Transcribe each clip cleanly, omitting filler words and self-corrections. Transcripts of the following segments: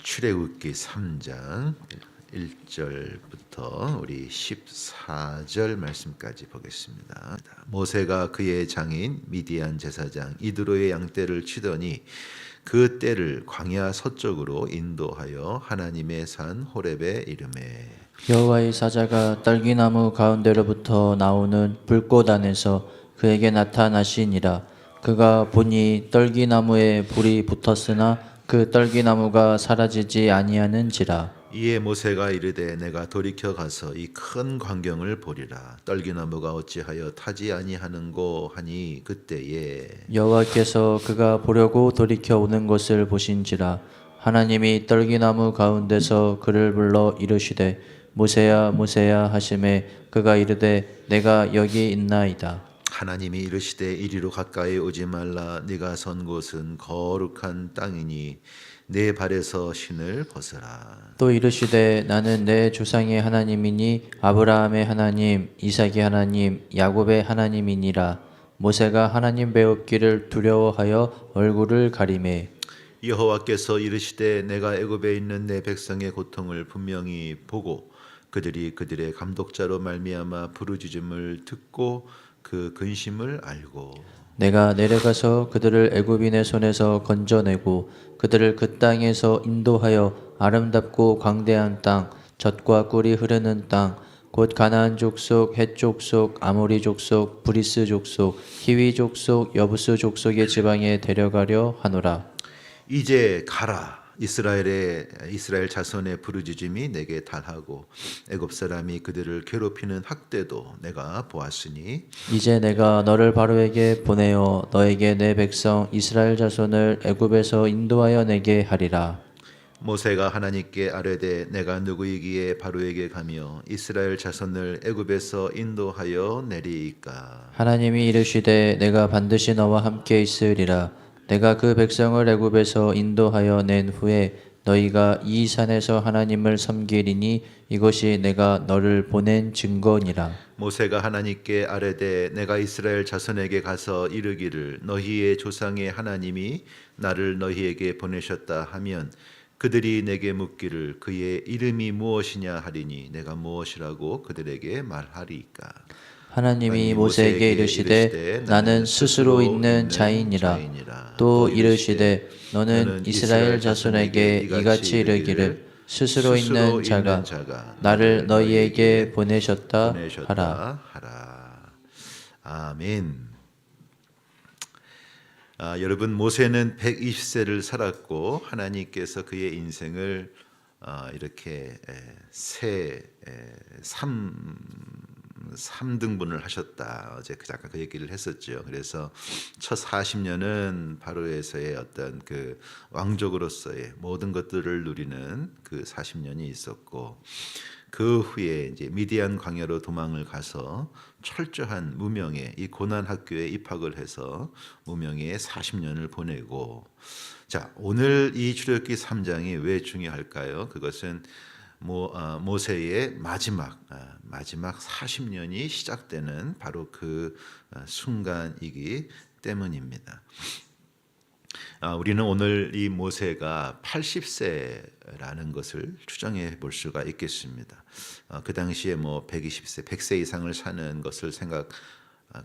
출애굽기 3장 1절부터 우리 14절 말씀까지 보겠습니다. 모세가 그의 장인 미디안 제사장 이드로의 양떼를 치더니 그 떼를 광야 서쪽으로 인도하여 하나님의 산 호렙에 이르매 여호와의 사자가 딸기나무 가운데로부터 나오는 불꽃 안에서 그에게 나타나시니라. 그가 보니 떨기나무에 불이 붙었으나 그 떨기나무가 사라지지 아니하는지라. 이에 모세가 이르되 내가 돌이켜 가서 이 큰 광경을 보리라. 떨기나무가 어찌하여 타지 아니하는고 하니 그때에 여호와께서 그가 보려고 돌이켜 오는 것을 보신지라. 하나님이 떨기나무 가운데서 그를 불러 이르시되 모세야 모세야 하시매 그가 이르되 내가 여기 있나이다. 하나님이 이르시되 이리로 가까이 오지 말라. 네가 선 곳은 거룩한 땅이니 내 발에서 신을 벗어라. 또 이르시되 나는 내 조상의 하나님이니 아브라함의 하나님, 이삭의 하나님, 야곱의 하나님이니라. 모세가 하나님 배웁기를 두려워하여 얼굴을 가리매 여호와께서 이르시되 내가 애굽에 있는 내 백성의 고통을 분명히 보고 그들이 그들의 감독자로 말미암아 부르짖음을 듣고 그 근심을 알고 내가 내려가서 그들을 애굽인의 손에서 건져내고 그들을 그 땅에서 인도하여 아름답고 광대한 땅, 젖과 꿀이 흐르는 땅, 곧 가나안 족속, 헷 족속, 아모리 족속, 브리스 족속, 히위 족속, 여부스 족속의 지방에 데려가려 하노라. 이제 가라. 이스라엘 자손의 부르짖음이 내게 달하고 애굽 사람이 그들을 괴롭히는 학대도 내가 보았으니 이제 내가 너를 바로에게 보내어 너에게 내 백성 이스라엘 자손을 애굽에서 인도하여 내게 하리라. 모세가 하나님께 아뢰되 내가 누구이기에 바로에게 가며 이스라엘 자손을 애굽에서 인도하여 내리이까. 하나님이 이르시되 내가 반드시 너와 함께 있으리라. 내가 그 백성을 애굽에서 인도하여 낸 후에 너희가 이 산에서 하나님을 섬기리니 이것이 내가 너를 보낸 증거니라. 모세가 하나님께 아뢰되 내가 이스라엘 자손에게 가서 이르기를 너희의 조상의 하나님이 나를 너희에게 보내셨다 하면 그들이 내게 묻기를 그의 이름이 무엇이냐 하리니 내가 무엇이라고 그들에게 말하리이까. 하나님이 모세에게 이르시되 나는 스스로 있는 자이니라. 또 이르시되 너는 이스라엘 자손에게 이같이 이르기를 스스로 있는 자가 나를 너희에게 보내셨다 하라. 아멘. 여러분 모세는 120세를 살았고 하나님께서 그의 인생을 이렇게 3등분을 하셨다. 어제 잠깐 그 얘기를 했었죠. 그래서 첫 40년은 바로에서의 어떤 그 왕족으로서의 모든 것들을 누리는 그 40년이 있었고 그 후에 이제 미디안 광야로 도망을 가서 철저한 무명의 이 고난 학교에 입학을 해서 무명의 40년을 보내고 자, 오늘 이 출애굽기 3장이 왜 중요할까요? 그것은 모세의 마지막 40년이 시작되는 바로 그 순간이기 때문입니다. 우리는 오늘 이 모세가 80세라는 것을 추정해 볼 수가 있겠습니다. 그 당시에 120세, 100세 이상을 사는 것을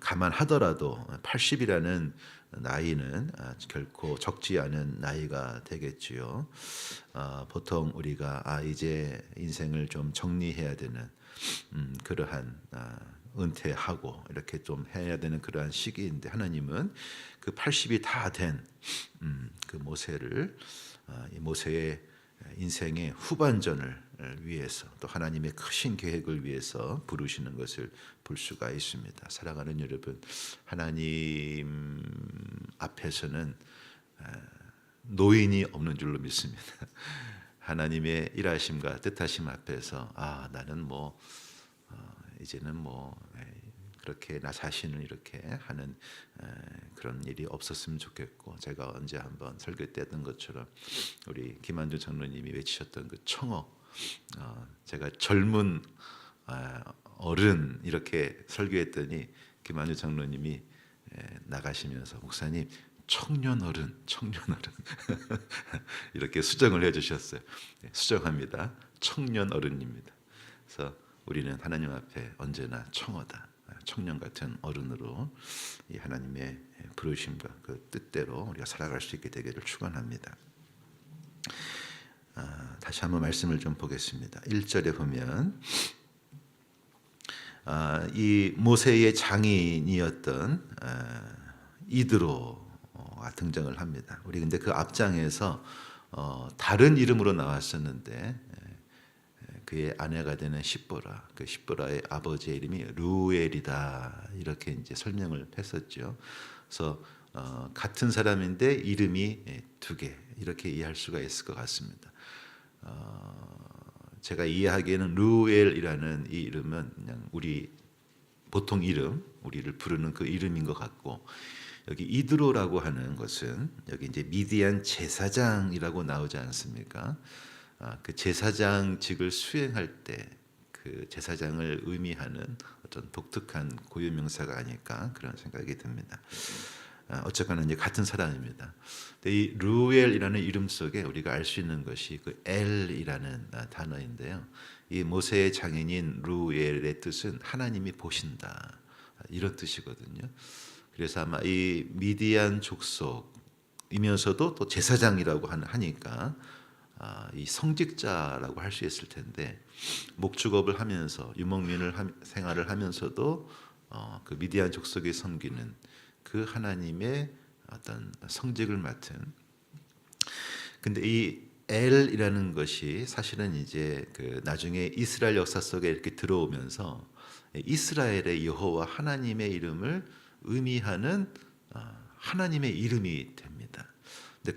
감안하더라도 80이라는 나이는 결코 적지 않은 나이가 되겠지요. 보통 우리가 이제 인생을 좀 정리해야 되는 그러한 은퇴하고 이렇게 좀 해야 되는 그러한 시기인데 하나님은 그 80이 다 된 그 모세를 이 모세의 인생의 후반전을 위해서 또 하나님의 크신 계획을 위해서 부르시는 것을 볼 수가 있습니다. 사랑하는 여러분, 하나님 앞에서는 노인이 없는 줄로 믿습니다. 하나님의 일하심과 뜻하심 앞에서 나는 이제는 그렇게 나 자신을 이렇게 하는 그런 일이 없었으면 좋겠고 제가 언제 한번 설교 때 했던 것처럼 우리 김한주 장로님이 외치셨던 그 청어 제가 젊은 어른 이렇게 설교했더니 김한주 장로님이 나가시면서 목사님 청년 어른 이렇게 수정을 해주셨어요. 네, 수정합니다. 청년 어른입니다. 그래서 우리는 하나님 앞에 언제나 청어다, 청년 같은 어른으로 이 하나님의 부르심과 그 뜻대로 우리가 살아갈 수 있게 되기를 축원합니다. 다시 한번 말씀을 좀 보겠습니다. 1절에 보면 이 모세의 장인이었던 이드로가 등장을 합니다. 우리 근데 그 앞장에서 다른 이름으로 나왔었는데 그의 아내가 되는 시보라, 그 시보라의 아버지의 이름이 루엘이다 이렇게 이제 설명을 했었죠. 그래서 같은 사람인데 이름이 두 개 이렇게 이해할 수가 있을 것 같습니다. 제가 이해하기에는 루엘이라는 이 이름은 그냥 우리 보통 이름, 우리를 부르는 그 이름인 것 같고, 여기 이드로라고 하는 것은 여기 이제 미디안 제사장이라고 나오지 않습니까? 그 제사장직을 수행할 때 그 제사장을 의미하는 어떤 독특한 고유명사가 아닐까 그런 생각이 듭니다. 어쨌거나 이제 같은 사람입니다. 근데 이 루엘이라는 이름 속에 우리가 알 수 있는 것이 그 엘이라는 단어인데요. 이 모세의 장인인 루엘의 뜻은 하나님이 보신다 이런 뜻이거든요. 그래서 아마 이 미디안 족속이면서도 또 제사장이라고 하니까 이 성직자라고 할 수 있을 텐데 목축업을 하면서 유목민을 생활을 하면서도 그 미디안 족속에 섬기는 그 하나님의 어떤 성직을 맡은. 근데 이 엘이라는 것이 사실은 이제 그 나중에 이스라엘 역사 속에 이렇게 들어오면서 이스라엘의 여호와 하나님의 이름을 의미하는 하나님의 이름이 됩니다. 근데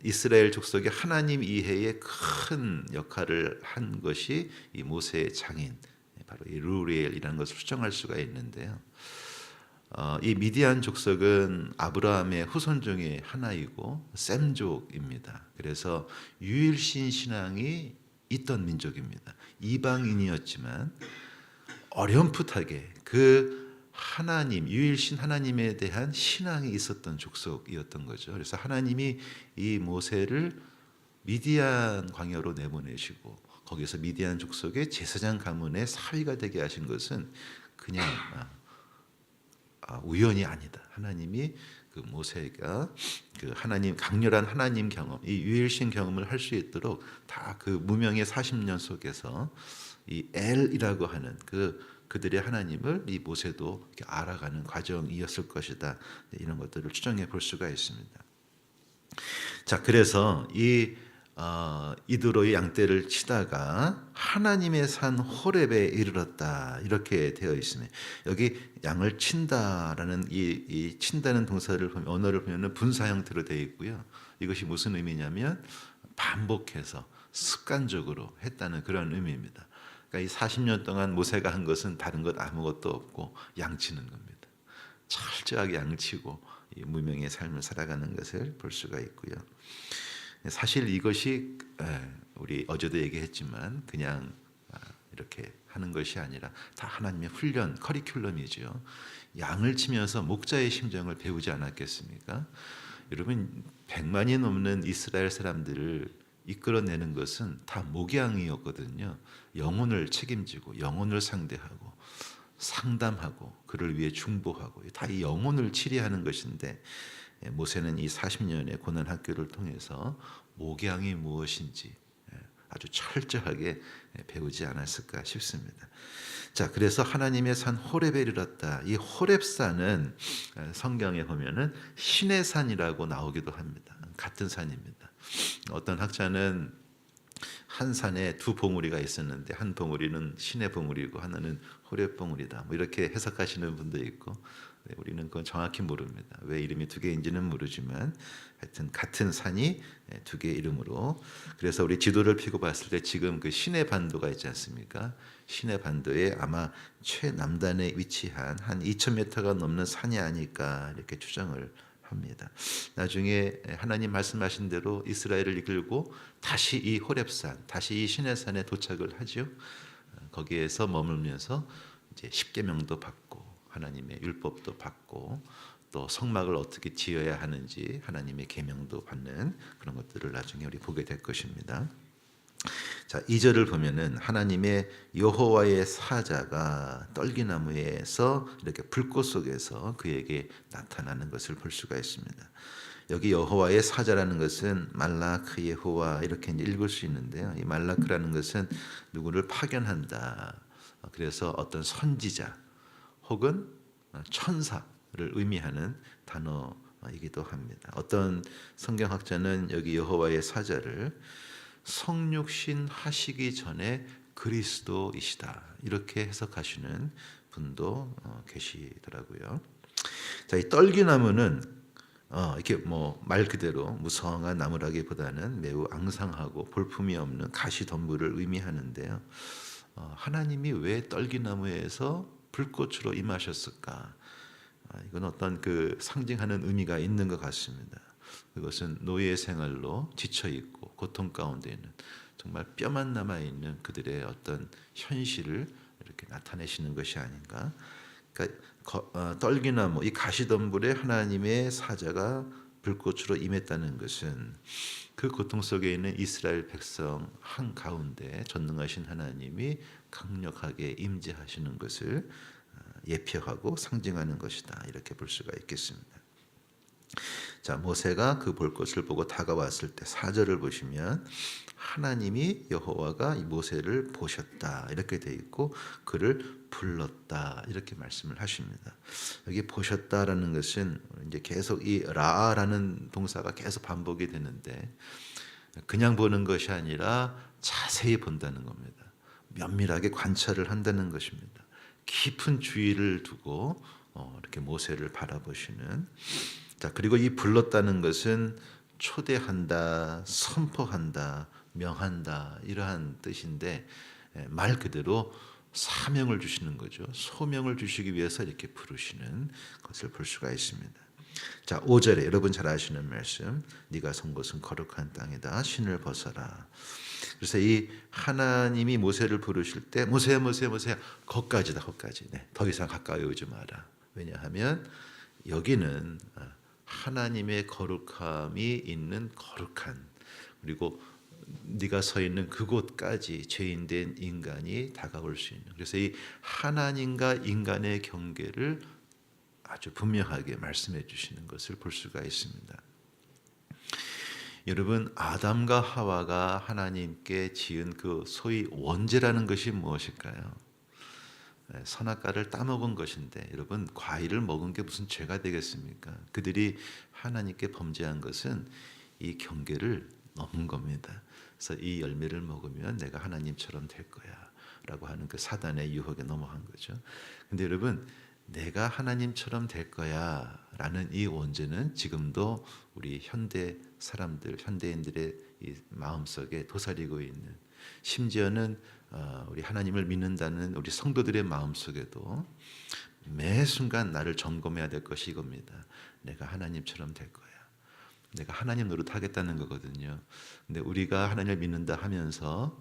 이스라엘 족속의 하나님 이해에 큰 역할을 한 것이 이 모세의 장인 바로 이 루엘이라는 것을 수정할 수가 있는데요. 이 미디안 족속은 아브라함의 후손 중에 하나이고 셈족입니다. 그래서 유일신 신앙이 있던 민족입니다. 이방인이었지만 어렴풋하게 그 하나님, 유일신 하나님에 대한 신앙이 있었던 족속이었던 거죠. 그래서 하나님이 이 모세를 미디안 광야로 내보내시고 거기서 미디안 족속의 제사장 가문의 사위가 되게 하신 것은 그냥 우연이 아니다. 하나님이 그 모세가 그 하나님 강렬한 하나님 경험, 이 유일신 경험을 할 수 있도록 다 그 무명의 40년 속에서 이 엘이라고 하는 그들의 하나님을 이 모세도 이렇게 알아가는 과정이었을 것이다. 이런 것들을 추정해 볼 수가 있습니다. 자, 그래서 이 이드로의 양떼를 치다가 하나님의 산 호렙에 이르렀다 이렇게 되어 있습니다. 여기 양을 친다라는 이 친다는 동사를 보면 언어를 보면은 분사 형태로 되어 있고요. 이것이 무슨 의미냐면 반복해서 습관적으로 했다는 그런 의미입니다. 그러니까 이 40년 동안 모세가 한 것은 다른 것 아무것도 없고 양치는 겁니다. 철저하게 양치고 이 무명의 삶을 살아가는 것을 볼 수가 있고요. 사실 이것이 우리 어제도 얘기했지만 그냥 이렇게 하는 것이 아니라 다 하나님의 훈련, 커리큘럼이죠. 양을 치면서 목자의 심정을 배우지 않았겠습니까? 여러분 100만이 넘는 이스라엘 사람들을 이끌어내는 것은 다 목양이었거든요. 영혼을 책임지고 영혼을 상대하고 상담하고 그를 위해 중보하고 다 이 영혼을 치리하는 것인데 모세는 이 40년의 고난 학교를 통해서 목양이 무엇인지 아주 철저하게 배우지 않았을까 싶습니다. 자, 그래서 하나님의 산 호렙에 이르렀다. 이 호렙산은 성경에 보면은 신의 산이라고 나오기도 합니다. 같은 산입니다. 어떤 학자는 한 산에 두 봉우리가 있었는데 한 봉우리는 신의 봉우리고 하나는 호렙 봉우리다. 뭐 이렇게 해석하시는 분도 있고 우리는 그건 정확히 모릅니다. 왜 이름이 두 개인지는 모르지만 하여튼 같은 산이 두 개의 이름으로. 그래서 우리 지도를 펴고 봤을 때 지금 그 시내 반도가 있지 않습니까? 시내 반도에 아마 최남단에 위치한 한 2,000m가 넘는 산이 아닐까 이렇게 추정을 합니다. 나중에 하나님 말씀하신 대로 이스라엘을 이끌고 다시 이 호렙산, 다시 이 시내산에 도착을 하죠. 거기에서 머물면서 이제 십계명도 받고 하나님의 율법도 받고 또 성막을 어떻게 지어야 하는지 하나님의 계명도 받는 그런 것들을 나중에 우리 보게 될 것입니다. 자, 2절을 보면은 하나님의 여호와의 사자가 떨기나무에서 이렇게 불꽃 속에서 그에게 나타나는 것을 볼 수가 있습니다. 여기 여호와의 사자라는 것은 말라크 예호와 이렇게 읽을 수 있는데요. 이 말라크라는 것은 누구를 파견한다. 그래서 어떤 선지자 혹은 천사를 의미하는 단어이기도 합니다. 어떤 성경학자는 여기 여호와의 사자를 성육신 하시기 전에 그리스도이시다 이렇게 해석하시는 분도 계시더라고요. 자, 이 떨기나무는 이렇게 뭐 말 그대로 무성한 나무라기보다는 매우 앙상하고 볼품이 없는 가시덤불을 의미하는데요. 하나님이 왜 떨기나무에서 불꽃으로 임하셨을까? 이건 어떤 그 상징하는 의미가 있는 것 같습니다. 그것은 노예 생활로 지쳐 있고 고통 가운데 있는 정말 뼈만 남아 있는 그들의 어떤 현실을 이렇게 나타내시는 것이 아닌가. 그러니까 떨기나무 이 가시덤불에 하나님의 사자가 불꽃으로 임했다는 것은 그 고통 속에 있는 이스라엘 백성 한 가운데 전능하신 하나님이 강력하게 임재하시는 것을 예표하고 상징하는 것이다 이렇게 볼 수가 있겠습니다. 자, 모세가 그 불꽃을 보고 다가왔을 때 4절을 보시면 하나님이 여호와가 이 모세를 보셨다 이렇게 돼 있고 그를 불렀다 이렇게 말씀을 하십니다. 여기 보셨다라는 것은 이제 계속 이 라라는 동사가 계속 반복이 되는데 그냥 보는 것이 아니라 자세히 본다는 겁니다. 면밀하게 관찰을 한다는 것입니다. 깊은 주의를 두고 이렇게 모세를 바라보시는. 자, 그리고 이 불렀다는 것은 초대한다, 선포한다, 명한다 이러한 뜻인데 말 그대로 사명을 주시는 거죠. 소명을 주시기 위해서 이렇게 부르시는 것을 볼 수가 있습니다. 자, 5절에 여러분 잘 아시는 말씀, 네가 선 곳은 거룩한 땅이다. 신을 벗어라. 그래서 이 하나님이 모세를 부르실 때 모세야 모세야 모세야 거기까지다 거기까지. 네, 더 이상 가까이 오지 마라. 왜냐하면 여기는 하나님의 거룩함이 있는 거룩한 그리고 네가 서 있는 그곳까지 죄인된 인간이 다가올 수 있는 그래서 이 하나님과 인간의 경계를 아주 분명하게 말씀해 주시는 것을 볼 수가 있습니다. 여러분 아담과 하와가 하나님께 지은 그 소위 원죄라는 것이 무엇일까요? 선악과를 따먹은 것인데 여러분 과일을 먹은 게 무슨 죄가 되겠습니까? 그들이 하나님께 범죄한 것은 이 경계를 넘은 겁니다. 그래서 이 열매를 먹으면 내가 하나님처럼 될 거야 라고 하는 그 사단의 유혹에 넘어간 거죠. 근데 여러분 내가 하나님처럼 될 거야 라는 이 원죄는 지금도 우리 현대 사람들 현대인들의 이 마음속에 도사리고 있는 심지어는 우리 하나님을 믿는다는 우리 성도들의 마음속에도 매 순간 나를 점검해야 될 것이 이겁니다. 내가 하나님처럼 될 거야. 내가 하나님 노릇하겠다는 거거든요. 근데 우리가 하나님을 믿는다 하면서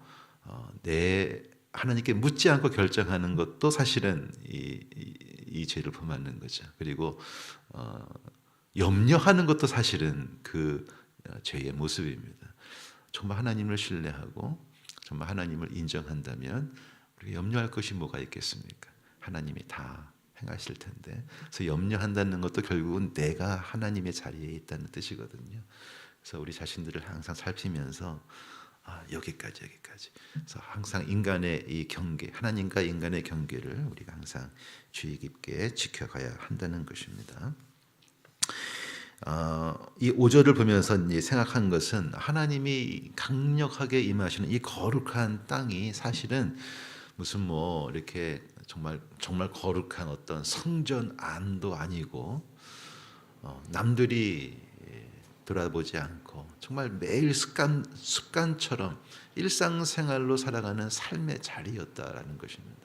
내 하나님께 묻지 않고 결정하는 것도 사실은 이 죄를 범하는 거죠. 그리고 염려하는 것도 사실은 그 죄의 모습입니다. 정말 하나님을 신뢰하고 정말 하나님을 인정한다면 우리가 염려할 것이 뭐가 있겠습니까? 하나님이 다 행하실 텐데. 그래서 염려한다는 것도 결국은 내가 하나님의 자리에 있다는 뜻이거든요. 그래서 우리 자신들을 항상 살피면서 여기까지. 그래서 항상 인간의 이 경계, 하나님과 인간의 경계를 우리가 항상 주의 깊게 지켜가야 한다는 것입니다. 이 5절을 보면서 이제 생각한 것은 하나님이 강력하게 임하시는 이 거룩한 땅이 사실은 무슨 뭐 이렇게 정말 거룩한 어떤 성전 안도 아니고 남들이 돌아보지 않고 정말 매일 습관처럼 일상생활로 살아가는 삶의 자리였다라는 것입니다.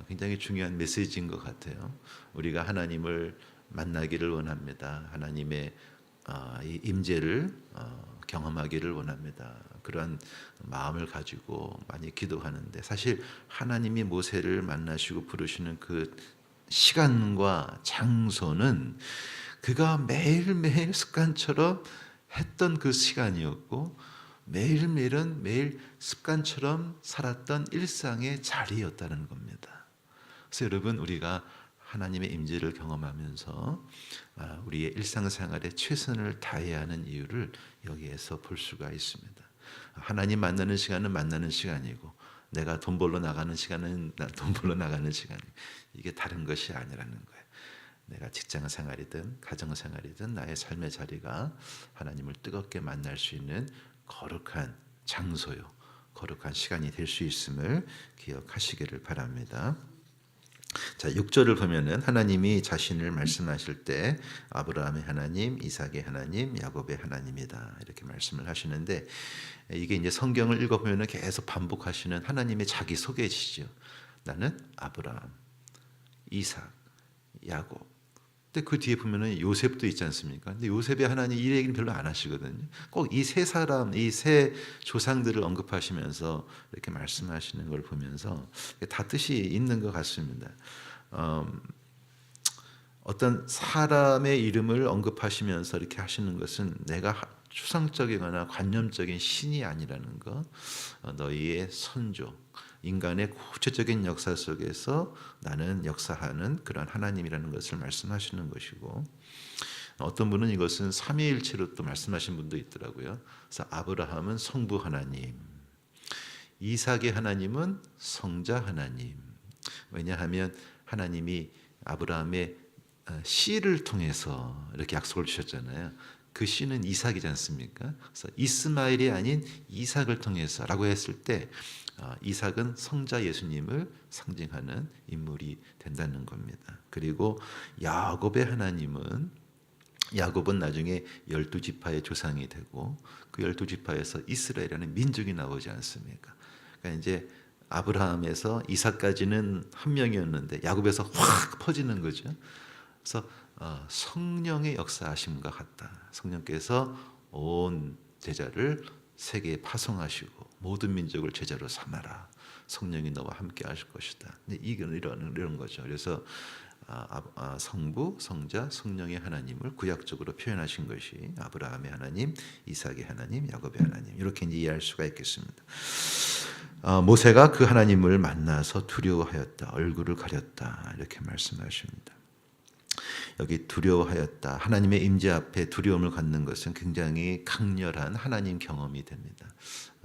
굉장히 중요한 메시지인 것 같아요. 우리가 하나님을 만나기를 원합니다. 하나님의 이 임재를 경험하기를 원합니다. 그러한 마음을 가지고 많이 기도하는데 사실 하나님이 모세를 만나시고 부르시는 그 시간과 장소는 그가 매일매일 습관처럼 했던 그 시간이었고 매일매일은 매일 습관처럼 살았던 일상의 자리였다는 겁니다. 그래서 여러분 우리가 하나님의 임재를 경험하면서 우리의 일상생활에 최선을 다해야 하는 이유를 여기에서 볼 수가 있습니다. 하나님 만나는 시간은 만나는 시간이고 내가 돈 벌러 나가는 시간은 돈 벌러 나가는 시간이고 이게 다른 것이 아니라는 거예요. 내가 직장 생활이든 가정 생활이든 나의 삶의 자리가 하나님을 뜨겁게 만날 수 있는 거룩한 장소요, 거룩한 시간이 될 수 있음을 기억하시기를 바랍니다. 자, 6절을 보면은 하나님이 자신을 말씀하실 때 아브라함의 하나님, 이삭의 하나님, 야곱의 하나님이다 이렇게 말씀을 하시는데 이게 이제 성경을 읽어보면은 계속 반복하시는 하나님의 자기 소개시죠. 나는 아브라함, 이삭, 야곱. 근데 그 뒤에 보면은 요셉도 있지 않습니까? 근데 요셉의 하나님 이 얘기는 별로 안 하시거든요. 꼭 이 세 사람, 이 세 조상들을 언급하시면서 이렇게 말씀하시는 걸 보면서 다 뜻이 있는 것 같습니다. 어떤 사람의 이름을 언급하시면서 이렇게 하시는 것은 내가 추상적이거나 관념적인 신이 아니라는 것, 너희의 선조, 인간의 구체적인 역사 속에서 나는 역사하는 그런 하나님이라는 것을 말씀하시는 것이고 어떤 분은 이것은 삼위일체로 또 말씀하신 분도 있더라고요. 그래서 아브라함은 성부 하나님, 이삭의 하나님은 성자 하나님. 왜냐하면 하나님이 아브라함의 씨를 통해서 이렇게 약속을 주셨잖아요. 그 씨는 이삭이지 않습니까? 그래서 이스마엘이 아닌 이삭을 통해서라고 했을 때 이삭은 성자 예수님을 상징하는 인물이 된다는 겁니다. 그리고 야곱의 하나님은 야곱은 나중에 12지파의 조상이 되고 그 12지파에서 이스라엘이라는 민족이 나오지 않습니까? 그러니까 이제 아브라함에서 이삭까지는 한 명이었는데 야곱에서 확 퍼지는 거죠. 그래서 성령의 역사하심과 같다. 성령께서 온 제자를 세계에 파송하시고 모든 민족을 제자로 삼아라. 성령이 너와 함께 하실 것이다. 근데 이런 거죠. 그래서 성부, 성자, 성령의 하나님을 구약적으로 표현하신 것이 아브라함의 하나님, 이삭의 하나님, 야곱의 하나님 이렇게 이제 이해할 수가 있겠습니다. 모세가 그 하나님을 만나서 두려워하였다. 얼굴을 가렸다. 이렇게 말씀하십니다. 여기 두려워하였다. 하나님의 임재 앞에 두려움을 갖는 것은 굉장히 강렬한 하나님 경험이 됩니다.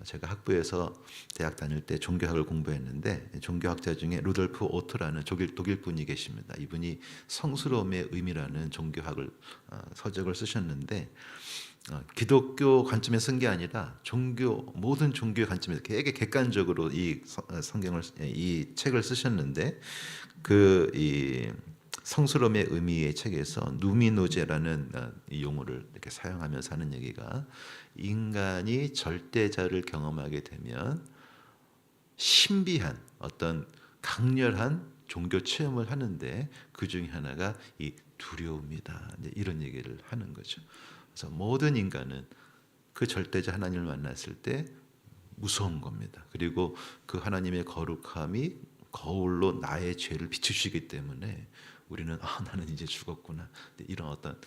제가 학부에서 대학 다닐 때 종교학을 공부했는데 종교학자 중에 루돌프 오토라는 독일 분이 계십니다. 이분이 성스러움의 의미라는 종교학을 서적을 쓰셨는데 기독교 관점에서 쓴 게 아니라 모든 종교의 관점에서 되게 객관적으로 이 책을 쓰셨는데 이 성스러움의 의미의 책에서 누미노제라는 이 용어를 이렇게 사용하면서 하는 얘기가 인간이 절대자를 경험하게 되면 신비한 어떤 강렬한 종교 체험을 하는데 그 중에 하나가 이 두려움이다. 이런 얘기를 하는 거죠. 그래서 모든 인간은 그 절대자 하나님을 만났을 때 무서운 겁니다. 그리고 그 하나님의 거룩함이 거울로 나의 죄를 비추시기 때문에 우리는 나는 이제 죽었구나. 이런 어떤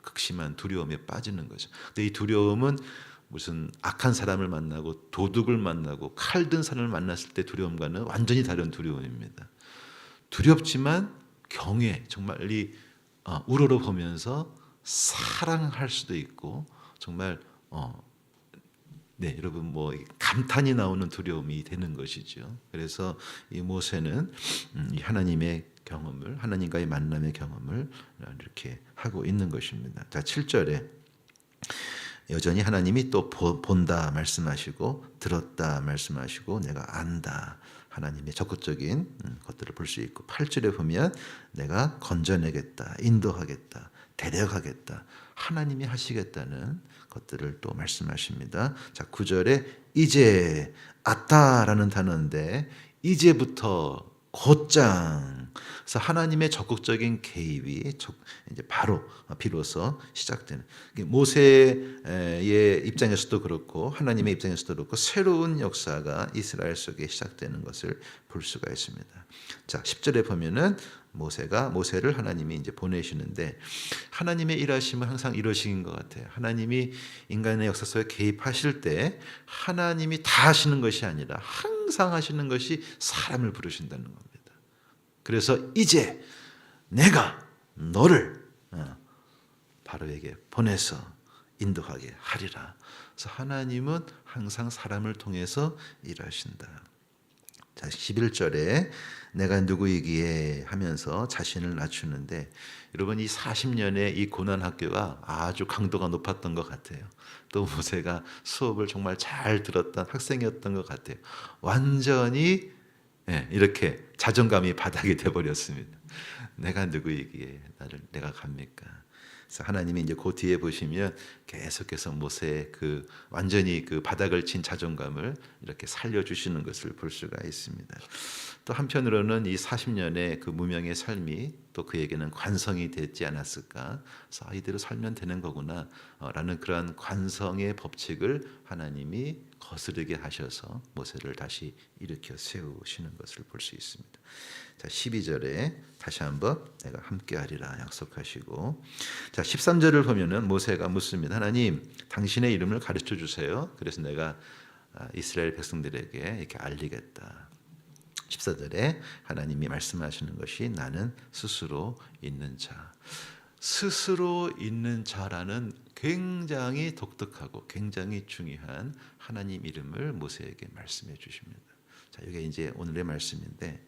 극심한 두려움에 빠지는 거죠. 근데 이 두려움은 무슨 악한 사람을 만나고 도둑을 만나고 칼 든 사람을 만났을 때 두려움과는 완전히 다른 두려움입니다. 두렵지만 경외, 정말 우러러보면서 사랑할 수도 있고 정말 여러분 감탄이 나오는 두려움이 되는 것이죠. 그래서 이 모세는 이 하나님의 경험을 하나님과의 만남의 경험을 이렇게 하고 있는 것입니다. 자, 7절에 여전히 하나님이 또 본다 말씀하시고 들었다 말씀하시고 내가 안다. 하나님의 적극적인 것들을 볼 수 있고 8절에 보면 내가 건져내겠다. 인도하겠다. 데려가겠다. 하나님이 하시겠다는 것들을 또 말씀하십니다. 자, 9절에 이제 아따라는 단어인데 이제부터 곧장 그래서 하나님의 적극적인 개입이 이제 바로 비로소 시작되는 모세의 입장에서도 그렇고 하나님의 입장에서도 그렇고 새로운 역사가 이스라엘 속에 시작되는 것을 볼 수가 있습니다. 자, 10절에 보면은 모세를 하나님이 이제 보내시는데 하나님의 일하심은 항상 이러신 것 같아요. 하나님이 인간의 역사 속에 개입하실 때 하나님이 다 하시는 것이 아니라 항상 하시는 것이 사람을 부르신다는 겁니다. 그래서 이제 내가 너를 바로에게 보내서 인도하게 하리라. 그래서 하나님은 항상 사람을 통해서 일하신다. 자, 11절에 내가 누구이기에 하면서 자신을 낮추는데 여러분 이 40년의 이 고난 학교가 아주 강도가 높았던 것 같아요. 또 모세가 수업을 정말 잘 들었던 학생이었던 것 같아요. 완전히 이렇게 자존감이 바닥이 돼버렸습니다. 내가 누구이기에 내가 갑니까? 그래서 하나님이 이제 그 뒤에 보시면 계속해서 모세의 그 완전히 그 바닥을 친 자존감을 이렇게 살려주시는 것을 볼 수가 있습니다. 또 한편으로는 이 40년의 그 무명의 삶이 또 그에게는 관성이 됐지 않았을까? 그래서 이대로 살면 되는 거구나 라는 그러한 관성의 법칙을 하나님이 거스르게 하셔서 모세를 다시 일으켜 세우시는 것을 볼 수 있습니다. 자, 12절에 다시 한번 내가 함께하리라 약속하시고, 자 13절을 보면은 모세가 묻습니다. 하나님, 당신의 이름을 가르쳐 주세요. 그래서 내가 이스라엘 백성들에게 이렇게 알리겠다. 14절에 하나님이 말씀하시는 것이 나는 스스로 있는 자. 스스로 있는 자라는 굉장히 독특하고 굉장히 중요한 하나님 이름을 모세에게 말씀해 주십니다. 자, 이게 이제 오늘의 말씀인데,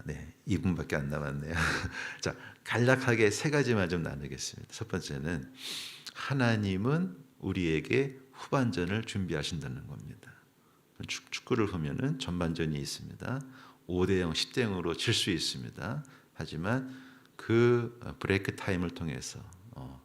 네, 2분밖에 안 남았네요. 자, 간략하게 세 가지만 좀 나누겠습니다. 첫 번째는 하나님은 우리에게 후반전을 준비하신다는 겁니다. 축구를 보면은 전반전이 있습니다. 5대0, 10대0으로 질 수 있습니다. 하지만 그 브레이크 타임을 통해서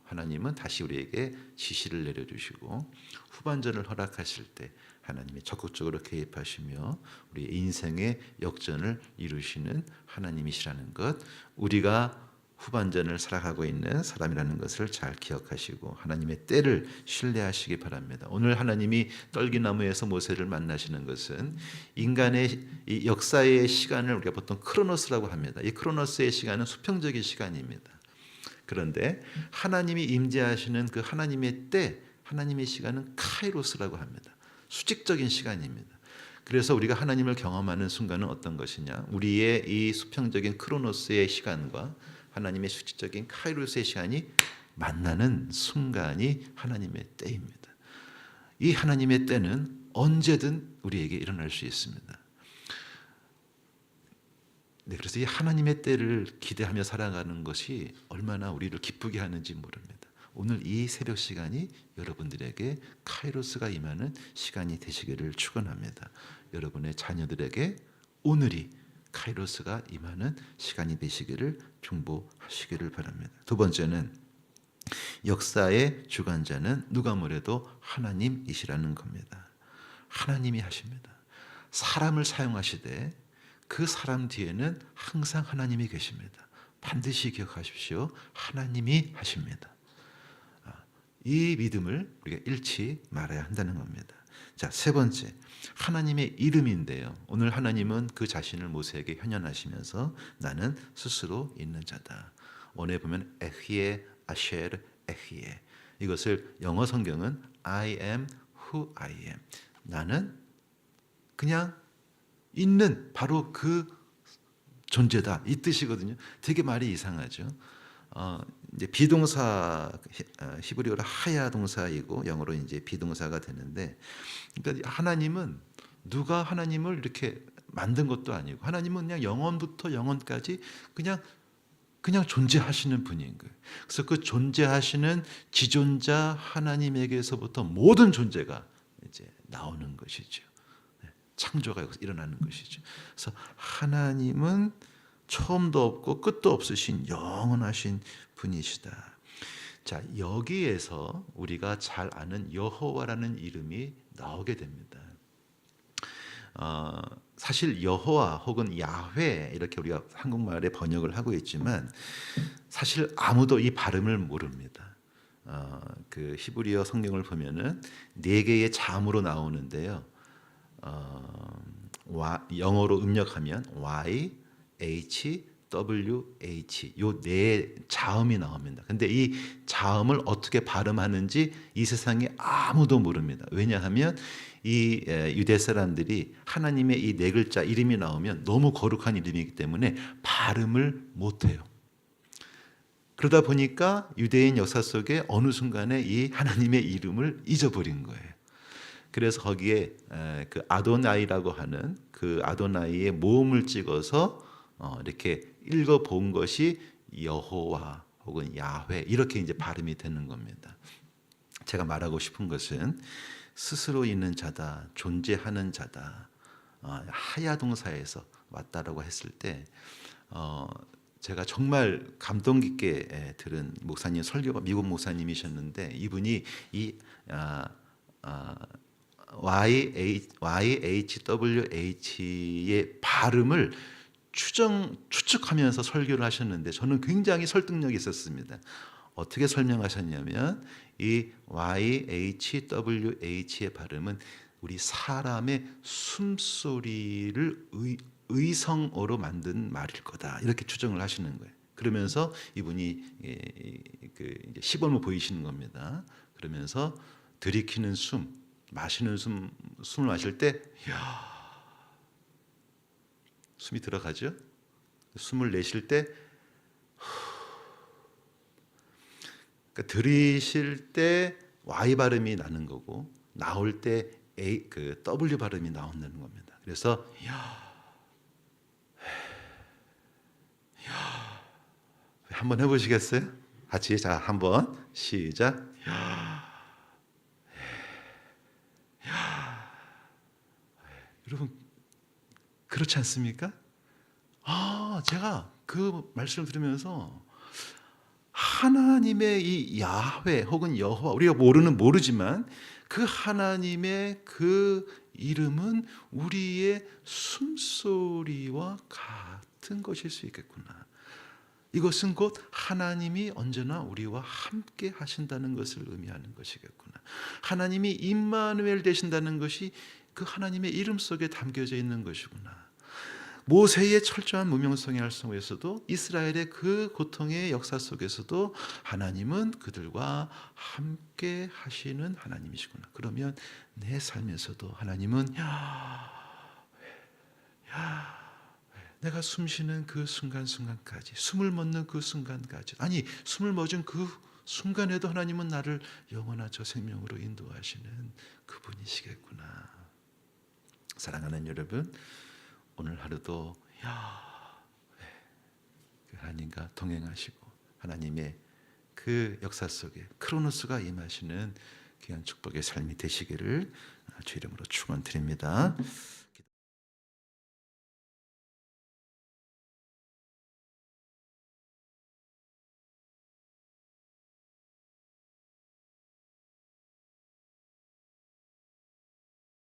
하나님은 다시 우리에게 지시를 내려주시고 후반전을 허락하실 때 하나님이 적극적으로 개입하시며 우리 인생의 역전을 이루시는 하나님이시라는 것, 우리가 후반전을 살아가고 있는 사람이라는 것을 잘 기억하시고 하나님의 때를 신뢰하시기 바랍니다. 오늘 하나님이 떨기나무에서 모세를 만나시는 것은 인간의 이 역사의 시간을 우리가 보통 크로노스라고 합니다. 이 크로노스의 시간은 수평적인 시간입니다. 그런데 하나님이 임재하시는 그 하나님의 때, 하나님의 시간은 카이로스라고 합니다. 수직적인 시간입니다. 그래서 우리가 하나님을 경험하는 순간은 어떤 것이냐? 우리의 이 수평적인 크로노스의 시간과 하나님의 수직적인 카이로스의 시간이 만나는 순간이 하나님의 때입니다. 이 하나님의 때는 언제든 우리에게 일어날 수 있습니다. 네, 그래서 이 하나님의 때를 기대하며 살아가는 것이 얼마나 우리를 기쁘게 하는지 모릅니다. 오늘 이 새벽 시간이 여러분들에게 카이로스가 임하는 시간이 되시기를 축원합니다. 여러분의 자녀들에게 오늘이 카이로스가 임하는 시간이 되시기를 중보하시기를 바랍니다. 두 번째는 역사의 주관자는 누가 뭐래도 하나님이시라는 겁니다. 하나님이 하십니다. 사람을 사용하시되 그 사람 뒤에는 항상 하나님이 계십니다. 반드시 기억하십시오. 하나님이 하십니다. 이 믿음을 우리가 잃지 말아야 한다는 겁니다. 자, 세 번째, 하나님의 이름인데요. 오늘 하나님은 그 자신을 모세에게 현현하시면서 나는 스스로 있는 자다. 원에 보면 에히에 아셰르 에히에, 이것을 영어 성경은 I am who I am, 나는 그냥 있는 바로 그 존재다, 이 뜻이거든요. 되게 말이 이상하죠. 이제 비동사, 히브리어로 하야 동사이고 영어로 이제 비동사가 되는데, 그러니까 하나님은 누가 하나님을 이렇게 만든 것도 아니고 하나님은 그냥 영원부터 영원까지 그냥 존재하시는 분인 거예요. 그래서 그 존재하시는 지존자 하나님에게서부터 모든 존재가 이제 나오는 것이죠. 창조가 여기서 일어나는 것이죠. 그래서 하나님은 처음도 없고 끝도 없으신 영원하신 분이시다. 자, 여기에서 우리가 잘 아는 여호와라는 이름이 나오게 됩니다. 사실 여호와 혹은 야훼 이렇게 우리가 한국말에 번역을 하고 있지만 사실 아무도 이 발음을 모릅니다. 그 히브리어 성경을 보면은 네 개의 자음으로 나오는데요. 영어로 입력하면 Y, WH 요 네 자음이 나옵니다. 근데 이 자음을 어떻게 발음하는지 이 세상에 아무도 모릅니다. 왜냐하면 이 유대 사람들이 하나님의 이 네 글자 이름이 나오면 너무 거룩한 이름이기 때문에 발음을 못해요. 그러다 보니까 유대인 역사 속에 어느 순간에 이 하나님의 이름을 잊어버린 거예요. 그래서 거기에 그 아도나이라고 하는 그 아도나이의 모음을 찍어서 이렇게 읽어본 것이 여호와 혹은 야훼 이렇게 이제 발음이 되는 겁니다. 제가 말하고 싶은 것은 스스로 있는 자다, 존재하는 자다, 하야 동사에서 왔다라고 했을 때 제가 정말 감동 깊게 들은 목사님 설교가 미국 목사님이셨는데 이분이 이 YHWH의 발음을 추측하면서 설교를 하셨는데 저는 굉장히 설득력이 있었습니다. 어떻게 설명하셨냐면 이 YHWH의 발음은 우리 사람의 숨소리를 의성어로 만든 말일 거다 이렇게 추정을 하시는 거예요. 그러면서 이분이 그 시범을 보이시는 겁니다. 그러면서 들이키는 숨, 마시는 숨을 마실 때, 숨이 들어가죠. 숨을 내쉴 때, 그러니까 들이쉴 때 Y 발음이 나는 거고, 나올 때 그 W 발음이 나온다는 겁니다. 그래서 한번 해보시겠어요? 같이 자 한번 시작. 여러분 그렇지 않습니까? 제가 그 말씀을 들으면서 하나님의 이 야훼 혹은 여호와 우리가 모르지만 그 하나님의 그 이름은 우리의 숨소리와 같은 것일 수 있겠구나. 이것은 곧 하나님이 언제나 우리와 함께 하신다는 것을 의미하는 것이겠구나. 하나님이 임마누엘 되신다는 것이 그 하나님의 이름 속에 담겨져 있는 것이구나. 모세의 철저한 무명성의 활성에서도 이스라엘의 그 고통의 역사 속에서도 하나님은 그들과 함께 하시는 하나님이시구나. 그러면 내 삶에서도 하나님은 내가 숨 쉬는 그 순간순간까지, 숨을 멎는 그 순간까지, 아니 숨을 멎은 그 순간에도 하나님은 나를 영원한 저 생명으로 인도하시는 그분이시겠구나. 사랑하는 여러분, 오늘 하루도 그 하나님과 동행하시고 하나님의 그 역사 속에 크로노스가 임하시는 귀한 축복의 삶이 되시기를 주 이름으로 축원드립니다.